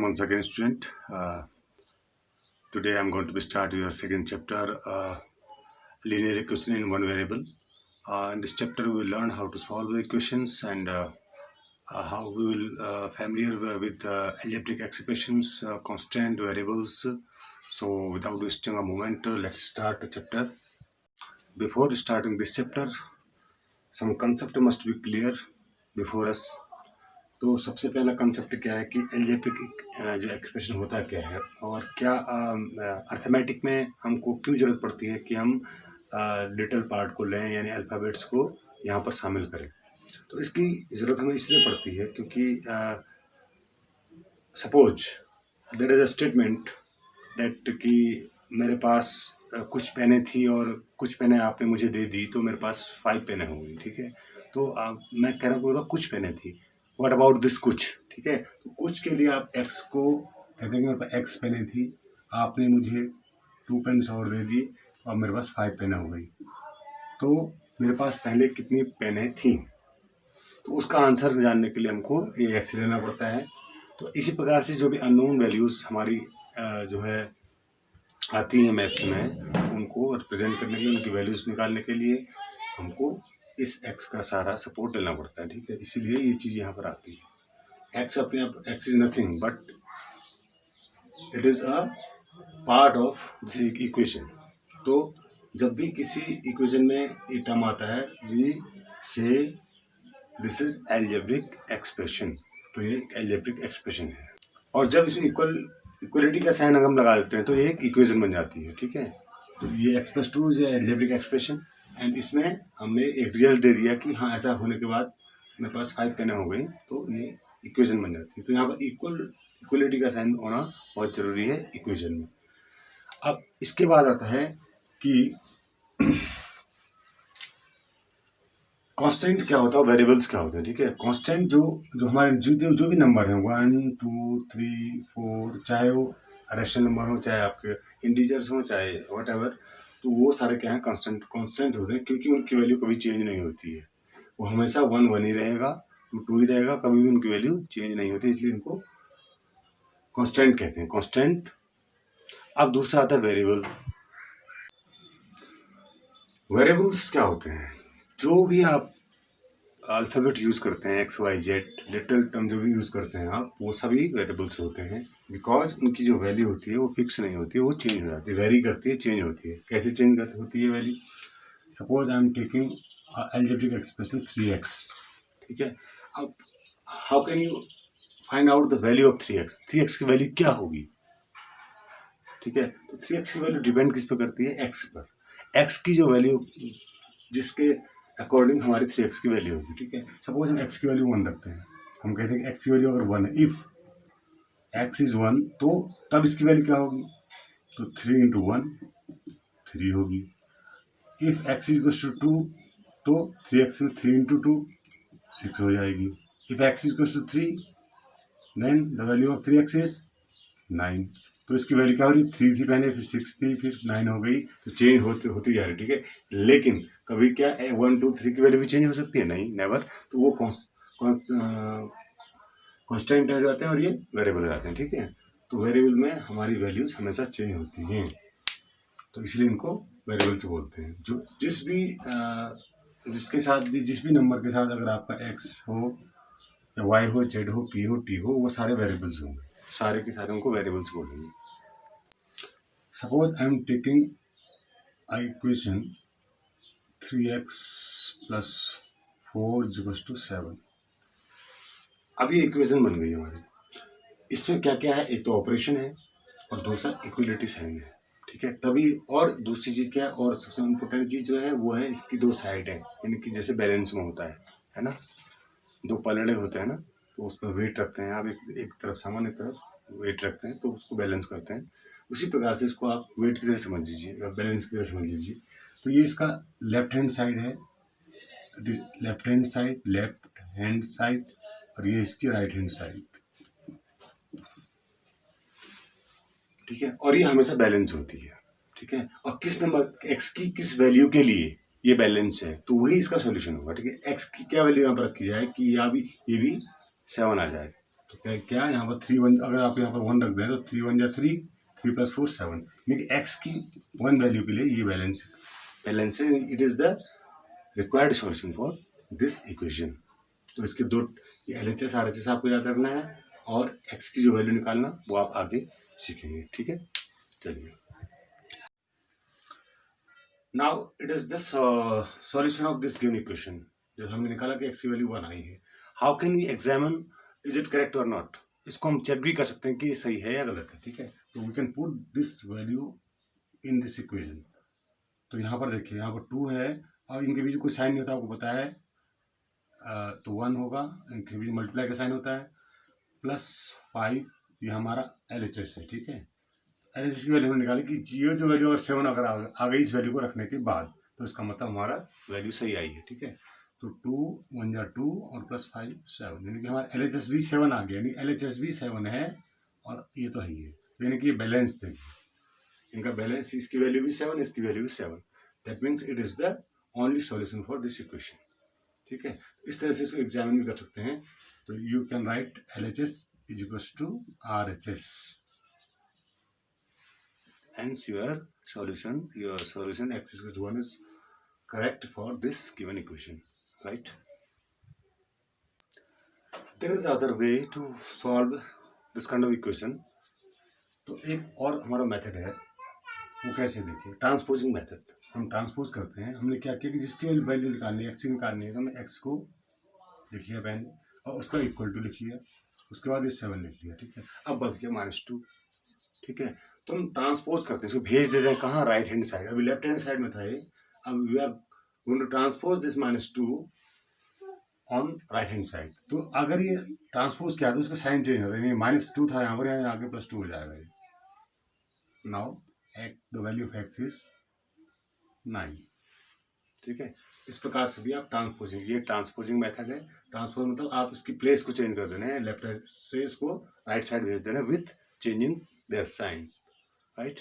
Welcome once again, student. Today I'm going to be start your second chapter, linear equation in one variable. In this chapter, we will learn how to solve the equations and how we will familiar with algebraic expressions, constant variables. So, without wasting a moment, let's start the chapter. Before starting this chapter, some concept must be clear before us. तो सबसे पहला concept क्या है कि algebraic जो expression होता है क्या है और क्या अर्थमेटिक में हमको क्यों ज़रूरत पड़ती है कि हम लिटिल पार्ट को लें यानी अल्फ़ाबेट्स को यहाँ पर शामिल करें। तो इसकी ज़रूरत हमें इसलिए पड़ती है क्योंकि suppose there is a statement that कि मेरे पास कुछ पेनें थी और कुछ पेनें आपने मुझे दे दी तो मेरे पास 5 पेनें हो गई, ठीक है। तो मैं कह रहा हूँ कुछ पेनें थी। What about this कुछ, ठीक है। तो कुछ के लिए आप x को कह देंगे मेरे पास x पेनें थी, आपने मुझे 2 पेन्स और दे दी और मेरे पास 5 पेनें हो गई। तो मेरे पास पहले कितनी पेनें थी, तो उसका आंसर जानने के लिए हमको ये x लेना पड़ता है। तो इसी प्रकार से जो भी अननोन वैल्यूज़ हमारी जो है आती हैं मैथ्स में, उनको रिप्रेजेंट करने के लिए, उनकी वैल्यूज़ निकालने के लिए हमको इस x का सारा सपोर्ट लेना पड़ता है, ठीक है। इसीलिए ये चीज़ यहाँ पर आती है। x अपने आप x is nothing but it is a part of this equation. तो जब भी किसी इक्वेशन में ये टर्म आता है वी से दिस इज एल्जेब्रिक एक्सप्रेशन। तो ये एक एल्जेब्रिक एक्सप्रेशन है और जब इसमें इक्वलिटी का साइन अगर हम लगा देते हैं तो ये एक इक्वेशन बन जाती है, ठीक है। तो ये express two is algebraic expression and इसमें हमने एक रिजल्ट दे दिया कि हाँ ऐसा होने के बाद मेरे पास 5 पेनें हो गई, तो ये इक्वेशन बन जाती है। तो यहाँ पर इक्वलिटी का साइन होना बहुत ज़रूरी है इक्वेशन में। अब इसके बाद आता है कि कांस्टेंट क्या होता है, वेरिएबल्स क्या होते हैं, ठीक है। कांस्टेंट जो हमारे जो भी नंबर हैं 1 2 3 4, चाहे वो रेशनल नंबर हो, चाहे आपके इंटीजर्स हो, चाहे व्हाटएवर, तो वो सारे क्या हैं कांस्टेंट होते हैं क्योंकि उनकी वैल्यू कभी चेंज नहीं होती है। वो हमेशा 1 ही रहेगा, 2 ही रहेगा, कभी भी उनकी वैल्यू चेंज नहीं होती, इसलिए इनको कांस्टेंट कहते हैं, कांस्टेंट। अब दूसरा आता है वेरिएबल। वेरिएबल्स क्या होते हैं, जो भी आप अल्फ़ाबेट यूज़ करते हैं x y z little term जो भी यूज़ करते हैं आप, वो सभी वेरिएबल्स होते हैं बिकॉज उनकी जो वैल्यू होती है वो फिक्स नहीं होती है, वो चेंज हो जाती है, वेरी करती है, चेंज होती है। कैसे चेंज होती है value, suppose I am taking algebraic expression 3x, ठीक है। अब how can you find out the value of 3x की वैल्यू क्या होगी, ठीक है। तो 3x की वैल्यू डिपेंड किस पे करती है, x पर। x की जो वैल्यू जिसके अकॉर्डिंग हमारी 3x की वैल्यू होगी, ठीक है। सपोज हम x की वैल्यू 1 रखते हैं, हम कहते हैं कि x की वैल्यू अगर 1 है, इफ x इज 1 तो तब इसकी वैल्यू क्या होगी, तो 3 इंटू 1 3 होगी। If x is equal to 2 तो 3x में 3 इंटू 2 6 हो जाएगी। If x is equal to 3 then the value of 3x is 9। तो इसकी वैल्यू क्या हो रही, 3 थी पहले, फिर 6 थी, फिर 9 हो गई, तो चेंज होती जा रही है, ठीक है। लेकिन कभी क्या 1 2 3 की वैल्यू भी चेंज हो सकती है, नहीं, नेवर। तो वो कांस्टेंट हो जाते हैं और ये वेरिएबल हो जाते हैं, ठीक है। तो वेरिएबल में हमारी वैल्यूज हमेशा चेंज होती हैं, तो इसलिए इनको वेरिएबल्स बोलते हैं। जो जिसके साथ भी जिस भी नंबर के साथ अगर आपका x हो या y हो, z हो, p हो, t हो, वो सारे वेरिएबल्स होंगे, सारे के सारे उनको वेरिएबल्स बोलेंगे। Suppose I am taking equation 3x plus 4 equals to 7। अब ये इक्वेशन बन गई हमारी। इसमें क्या क्या है, एक तो ऑपरेशन है और दूसरा इक्वलिटी साइन है, ठीक है। तभी और दूसरी चीज़ क्या है, और सबसे इम्पोर्टेंट चीज़ जो है वो है इसकी 2 साइड है, यानी कि जैसे बैलेंस में होता है ना, 2 पलड़े होते हैं ना, तो उस पर वेट रखते हैं आप, एक तरफ सामान, एक तरफ वेट रखते हैं, तो उसको बैलेंस करते हैं। उसी प्रकार से इसको आप वेट की तरह समझ लीजिए, बैलेंस की तरह समझ लीजिए। तो ये इसका लेफ्ट हैंड साइड है, लेफ्ट हैंड साइड, और ये इसकी राइट हैंड साइड, ठीक है। और ये हमेशा बैलेंस होती है, ठीक है। और किस नंबर x की किस वैल्यू के लिए ये बैलेंस है, तो वही इसका सॉल्यूशन होगा, ठीक है। x की क्या वैल्यू यहाँ पर रखी जाए कि ये भी 7 आ जाए, तो क्या यहाँ पर 3 1, अगर आप यहाँ पर 1 रख दें तो 3 1 जा 3, 3 + 4 7, लेकिन x की 1 वैल्यू के लिए ये बैलेंस है। It is the required solution for this equation. तो इसके दो LHS RHS आपको याद रखना है, और x की जो वैल्यू निकालना वो आप आगे सीखेंगे, ठीक है। चलिए, now it is the solution of this given equation. जो हमने निकाला कि x की वैल्यू 1 आई है, how can we examine is it correct और नॉट। इसको हम चेक भी कर सकते हैं कि सही है या गलत है, ठीक है। तो we can put this value in this equation. तो यहाँ पर देखिए, यहाँ पर 2 है और इनके बीच कोई साइन नहीं होता, आपको पता है। तो 1 होगा, इनके बीच मल्टीप्लाई का साइन होता है, +5 ये हमारा LHS है, ठीक है। LHS की वैल्यू हमने निकाली कि जो वैल्यू और 7 अगर आ गई इस वैल्यू को रखने के बाद, तो इसका मतलब हमारा वैल्यू सही आई है, ठीक है। तो 2 1 जा 2 और +5 7, यानी कि हमारा LHS भी 7 आ गया, यानी LHS भी 7 है और ये तो है ही है। तो यानी कि ये बैलेंस देखिए, इनका बैलेंस, इसकी वैल्यू भी 7, इसकी वैल्यू भी 7। That means it is the only solution for this equation, ठीक है। इस तरह से इसको एग्जामिन भी कर सकते हैं। तो you can write LHS is equals to RHS, hence your solution x equals to 1 is correct for this given equation, right? There is other way to solve this kind of equation. तो एक और हमारा method है, वो कैसे देखिए, transposing method. हम transpose करते हैं। हमने क्या किया कि जिसकी वैल्यू निकालनी है, x की निकालनी है, तो हमने x को लिख लिया पेन और उसका इक्वल टू लिख लिया, उसके बाद ये 7 लिख लिया, ठीक है। अब बच गया -2, ठीक है। तो हम ट्रांसपोज करते हैं, इसको भेज देते हैं कहाँ, राइट हैंड साइड। अभी लेफ्ट हैंड साइड में था ये, अब we are going to transpose this -2 on right hand side. तो अगर ये ट्रांसपोज किया तो उसका साइन चेंज होता है, -2 था यहाँ पर, यहाँ आगे +2 हो जाएगा ये। Now the value of x is 9, ठीक है। इस प्रकार से भी आप ट्रांसपोजिंग, ये ट्रांसपोजिंग मेथड है। ट्रांसपोज मतलब आप इसकी प्लेस को चेंज कर देना है, लेफ्ट साइड से इसको राइट साइड भेज देना with changing their sign, right.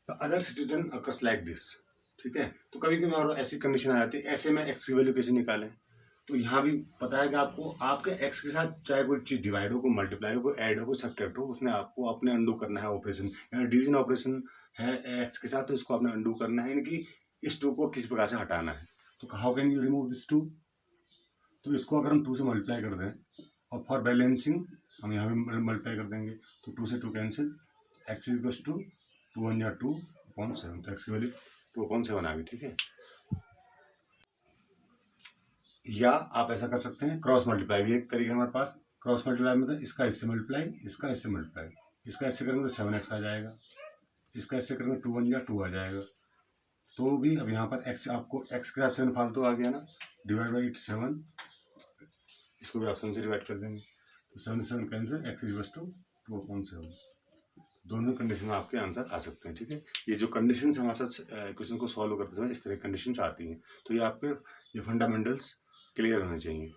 The other situation occurs like this, ठीक है। तो कभी कभी और ऐसी कंडीशन आ जाती है, ऐसे में x की वैल्यू कैसे निकालें। तो यहाँ भी पता है कि आपको आपके x के साथ चाहे कोई चीज डिवाइड हो, कोई मल्टीप्लाई हो, कोई ऐड हो, कोई सब्ट्रैक्ट हो, उसने आपको अपने अंडू करना है ऑपरेशन। यानी डिवीजन ऑपरेशन है x के साथ, तो इसको आपने अंडू करना है, यानी कि इस 2 को किसी प्रकार से हटाना है। तो how can you remove this 2। तो इसको अगर हम 2 से मल्टीप्लाई कर दें और फॉर बैलेंसिंग हम यहाँ भी मल्टीप्लाई कर देंगे, तो 2 से 2 कैंसिल, x इक्वल्स टू 2 1 जा 2/7, तो x की वैल्यू 2/7 आ गई, ठीक है। या आप ऐसा कर सकते हैं, क्रॉस मल्टीप्लाई भी एक तरीका हमारे पास। क्रॉस मल्टीप्लाई मतलब इसका इससे मल्टीप्लाई, इसका इससे मल्टीप्लाई। इसका इससे करेंगे तो 7x आ जाएगा, इसका इससे करेंगे 2 1 जा 2 आ जाएगा। तो भी अब यहाँ पर x, आपको x के साथ 7 फालतू आ गया ना, डिवाइड बाई 7, इसको भी आप 7 से डिवाइड कर देंगे, तो 7 से 7 कैंसिल, x इक्वल्स टू 2/7। दोनों कंडीशन में आपके आंसर आ सकते हैं, ठीक है। ये जो कंडीशन हमारे साथ क्वेश्चन को सॉल्व करते समय इस तरह की कंडीशन आती हैं, तो ये आपके ये फंडामेंटल्स क्लियर होने चाहिए।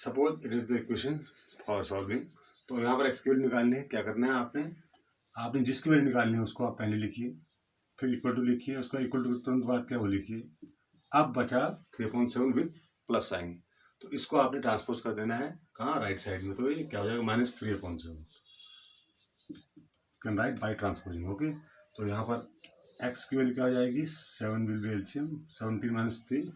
Suppose it is the equation for solving. तो यहाँ पर x की वैल्यू निकालनी है, क्या करना है आपने जिसकी वैल्यू निकालनी है उसको आप पहले लिखिए, फिर इक्वल टू लिखिए, उसका इक्वल टू तुरंत बाद क्या वो लिखिए। अब बचा 3/7 विद प्लस साइन, तो इसको आपने ट्रांसपोज कर देना है कहाँ, राइट साइड में। तो ये क्या हो जाएगा, -3/7 can write by transposing, okay. तो यहाँ पर x की वैल्यू क्या हो जाएगी, 7 विल बी एलसीएम, 17 - 3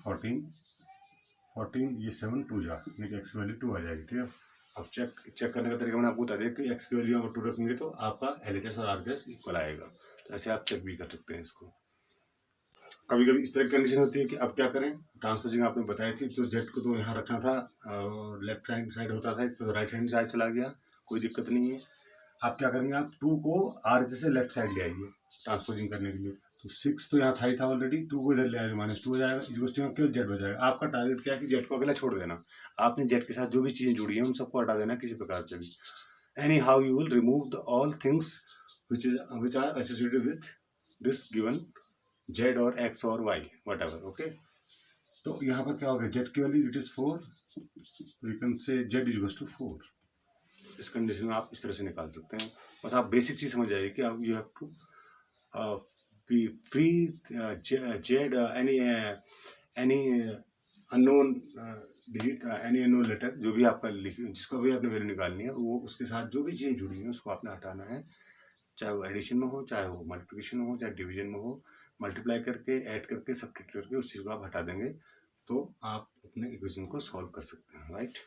14, ये 7 2 जा, यानी कि x की वैल्यू 2 आ जाएगी, ठीक है। अब चेक करने का तरीका मैंने आपको बता दिया कि x की वैल्यू यहाँ पर 2 रखेंगे तो आपका LHS और RHS इक्वल आएगा। तो ऐसे आप चेक भी कर सकते हैं इसको। कभी कभी इस तरह की कंडीशन होती है कि अब क्या करें, ट्रांसपोजिंग आपने बताई थी, तो z को तो यहाँ रखना था, लेफ्ट हैंड साइड होता था, इससे राइट हैंड साइड चला गया, कोई दिक्कत नहीं है। आप क्या करेंगे, आप 2 को RHS से लेफ्ट साइड ले आइए ट्रांसपोजिंग करने के लिए। तो 6 तो यहाँ था ही था ऑलरेडी, 2 को इधर ले आएगा, -2 हो जाएगा, इस क्वेश्चन में केवल z बचाएगा। आपका टारगेट क्या है कि z को अकेला छोड़ देना। आपने z के साथ जो भी चीजें जुड़ी हैं उन सबको हटा देना किसी प्रकार से भी। Anyhow you will remove all things which are associated with this given z और x और y व्हाटएवर, ओके। तो यहाँ पर क्या हो गया, z की वैल्यू it is 4, we can say z equals to 4। इस कंडीशन में आप इस तरह से निकाल सकते हैं। बस आप बेसिक चीज समझ जाइए कि आप you have to be free z any unknown digit, any unknown letter, जो भी आपका जिसको भी आपने वैल्यू निकालनी है, वो उसके साथ जो भी चीज़ें जुड़ी हैं उसको आपने हटाना है, चाहे वो एडिशन में हो, चाहे वो मल्टीप्लिकेशन में हो, चाहे डिवीजन में हो। मल्टीप्लाई करके, ऐड करके, सब्ट्रैक्ट करके उस चीज़ को आप हटा देंगे, तो आप अपने इक्वेशन को सॉल्व कर सकते हैं, राइट।